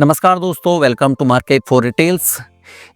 नमस्कार दोस्तों, welcome to market for retails.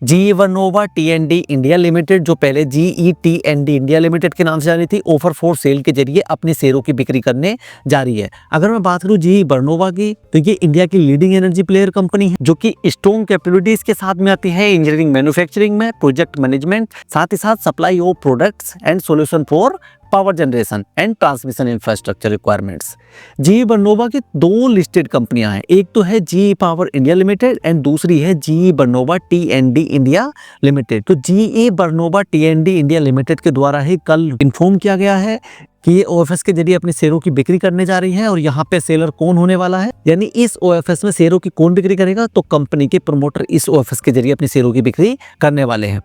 GE Vernova टी&डी इंडिया लिमिटेड, जो पहले GET&D इंडिया लिमिटेड के नाम से जानी थी, ऑफर फॉर सेल के जरिए अपने शेयरों की बिक्री करने जा रही है। अगर मैं बात करूं जी वर्नोवा की, तो ये इंडिया की लीडिंग एनर्जी प्लेयर कंपनी है, जो कि स्ट्रॉन्ग कैपेबिलिटीज के साथ में आती है इंजीनियरिंग, मैन्युफैक्चरिंग में, प्रोजेक्ट मैनेजमेंट, साथ ही साथ supply of products and solution for power generation and transmission infrastructure requirements. GE Vernova की दो लिस्टेड कंपनियां हैं, एक तो है GE power India limited and दूसरी है जी वर्नोवा टी&डी इंडिया लिमिटेड। तो जी वर्नोवा टी&डी इंडिया लिमिटेड के द्वारा ही कल इन्फॉर्म किया गया है कि ये OFS के जरिए अपने शेयरों की बिक्री करने जा रही है। और यहाँ पे सेलर कौन होने वाला है, यानी इस OFS में शेयरों की कौन बिक्री करेगा, तो कंपनी के प्रमोटर इस OFS के जरिए अपनी शेयरों की बिक्री करने वाले हैं।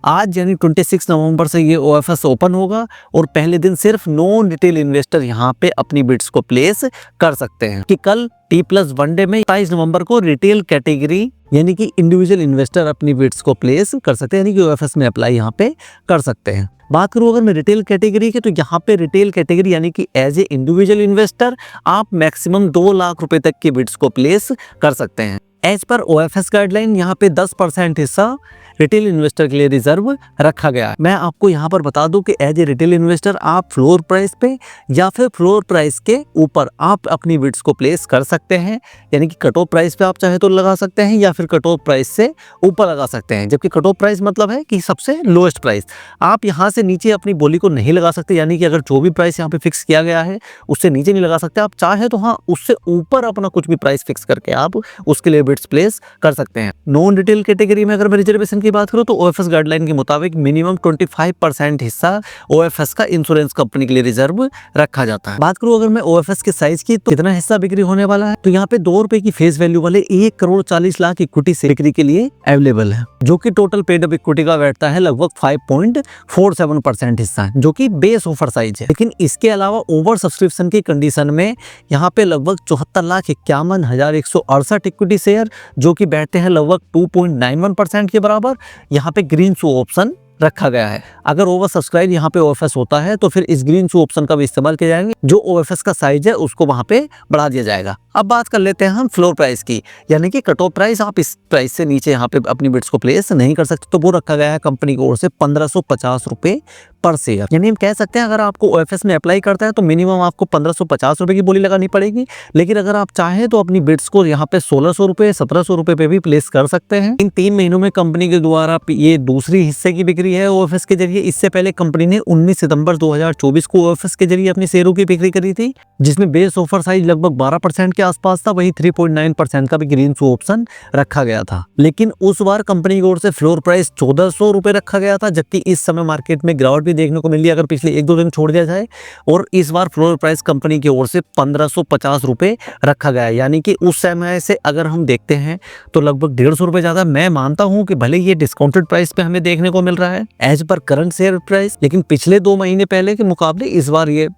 आज यानी 26 नवंबर से ये OFS ओपन होगा और पहले दिन सिर्फ नॉन रिटेल इन्वेस्टर यहाँ पे अपनी बिड्स को प्लेस कर सकते हैं। कि कल T+1 डे में 27 नवंबर को रिटेल कैटेगरी यानी कि इंडिविजुअल इन्वेस्टर अपनी बिड्स को प्लेस कर सकते हैं, यानी कि OFS में अप्लाई यहाँ पे कर सकते हैं। बात करूं अगर मैं रिटेल कैटेगरी की, तो यहाँ पे रिटेल कैटेगरी यानी कि एज ए इंडिविजुअल इन्वेस्टर आप मैक्सिमम 2 लाख रुपए तक की बिड्स को प्लेस कर सकते हैं। एज पर OFS गाइडलाइन यहाँ पे 10% हिस्सा रिटेल इन्वेस्टर के लिए रिजर्व रखा गया है। मैं आपको यहाँ पर बता दूं कि एज ए रिटेल इन्वेस्टर आप फ्लोर प्राइस पे या फिर फ्लोर प्राइस के ऊपर आप अपनी बिड्स को प्लेस कर सकते हैं, यानी कि कट ऑफ प्राइस पे आप चाहे तो लगा सकते हैं या फिर कट ऑफ प्राइस से ऊपर लगा सकते हैं। जबकि कट ऑफ प्राइस मतलब है कि सबसे लोएस्ट प्राइस, आप यहाँ से नीचे अपनी बोली को नहीं लगा सकते, यानी कि अगर जो भी प्राइस यहाँ पे फिक्स किया गया है उससे नीचे नहीं लगा सकते। आप चाहे तो हाँ उससे ऊपर अपना कुछ भी प्राइस फिक्स करके आप उसके लिए बिड्स प्लेस कर सकते हैं। नॉन रिटेल कैटेगरी में अगर मैं रिजर्वेशन की बात करूं, तो OFS गाइडलाइन के मुताबिक मिनिमम 25% हिस्सा OFS का इंश्योरेंस कंपनी के लिए रिजर्व रखा जाता है। बात करूं अगर मैं OFS के साइज की, तो कितना हिस्सा बिक्री होने वाला है, तो यहाँ पे 2 रुपए की फेस वैल्यू वाले 1,40,00,000 इक्विटी से बिक्री के लिए अवेलेबल है, जो कि टोटल पेड अप इक्विटी का बैठता है लगभग 5.47% हिस्सा, जो कि बेस ऑफर साइज है। लेकिन इसके अलावा ओवर सब्सक्रिप्शन की कंडीशन में यहाँ पे लगभग 74,51,168 इक्विटी शेयर, जो कि बैठते हैं लगभग 2.91% के बराबर, यहाँ पे ग्रीन शू ऑप्शन रखा गया है। अगर ओवर सब्सक्राइब यहाँ पे OFS होता है तो फिर इस ग्रीन शू ऑप्शन का भी इस्तेमाल किया जाएगा, जो OFS का साइज है उसको वहां पे बढ़ा दिया जाएगा। अब बात कर लेते हैं हम फ्लोर प्राइस की, यानी कि कट ऑफ प्राइस आप इस प्राइस से नीचे यहाँ पे अपनी बिड्स को प्लेस नहीं कर सकते, तो वो रखा गया है कंपनी की ओर से 1550 रुपए पर शेयर। यानी हम कह सकते हैं अगर आपको OFS में अप्लाई करता है तो मिनिमम आपको 1550 रुपए की बोली लगानी पड़ेगी। लेकिन अगर आप चाहें तो अपनी बिड्स को यहाँ पे 1600 रुपए 1700 रुपए पे भी प्लेस कर सकते हैं। इन 3 महीनों में कंपनी के द्वारा ये दूसरी हिस्से की बिक्री है OFS के जरिए। इससे पहले कंपनी ने 19 सितंबर 2024 को OFS के जरिए अपनी शेयरों की बिक्री करी थी, जिसमें बेस ऑफर साइज लगभग 12% के आसपास था, वही 3.9% का भी ग्रीन शू ऑप्शन रखा गया था। लेकिन उस बार कंपनी की ओर से फ्लोर प्राइस 1400 रुपए रखा गया था, जबकि इस समय मार्केट में गिरावट भी देखने को मिल रही है अगर पिछले 1-2 दिन छोड़ दिया जाए, और इस बार फ्लोर प्राइस कंपनी की ओर से 1550 रुपए रखा गया है। यानी कि उस समय से अगर हम देखते हैं तो लगभग 150 रुपए ज्यादा। मैं मानता हूं कि भले ये डिस्काउंटेड प्राइस पे हमें देखने को मिल रहा है as per current share price, लेकिन पिछले 2 महीने पहले के मुकाबले इस बार ये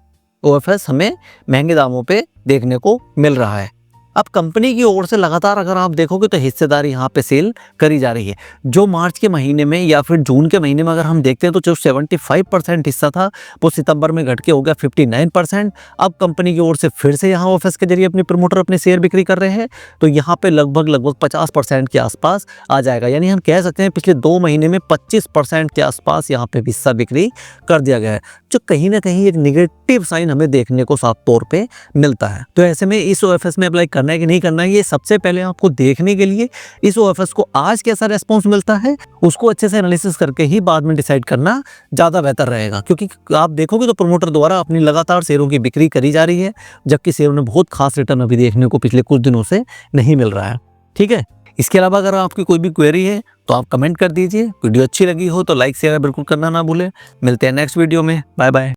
OFS हमें महंगे दामों पे देखने को मिल रहा है। अब कंपनी की ओर से लगातार अगर आप देखोगे तो हिस्सेदारी यहाँ पे सेल करी जा रही है। जो मार्च के महीने में या फिर जून के महीने में अगर हम देखते हैं तो जो 75% हिस्सा था वो सितंबर में घट के हो गया 59%। अब कंपनी की ओर से फिर से यहाँ OFS के जरिए अपने प्रमोटर अपने शेयर बिक्री कर रहे हैं, तो यहाँ पे लगभग 50% के आसपास आ जाएगा। यानी हम कह सकते हैं पिछले 2 महीने में 25% के आसपास यहाँ पे हिस्सा बिक्री कर दिया गया है, जो कहीं ना कहीं एक निगेटिव साइन हमें देखने को साफ तौर पर मिलता है। तो ऐसे में इस OFS में अप्लाई करना है कि नहीं करना है, ये सबसे पहले आपको देखने के लिए इस OFS को आज कैसा रेस्पॉन्स मिलता है उसको अच्छे से एनालिसिस करके ही बाद में डिसाइड करना ज़्यादा बेहतर रहेगा। क्योंकि आप देखोगे तो प्रमोटर द्वारा अपनी लगातार शेयरों की बिक्री करी जा रही है, जबकि शेयरों में बहुत खास रिटर्न अभी देखने को पिछले कुछ दिनों से नहीं मिल रहा है। ठीक है, इसके अलावा अगर आपकी कोई भी क्वेरी है तो आप कमेंट कर दीजिए। वीडियो अच्छी लगी हो तो लाइक शेयर बिल्कुल करना ना भूलें। मिलते हैं नेक्स्ट वीडियो में। Bye bye.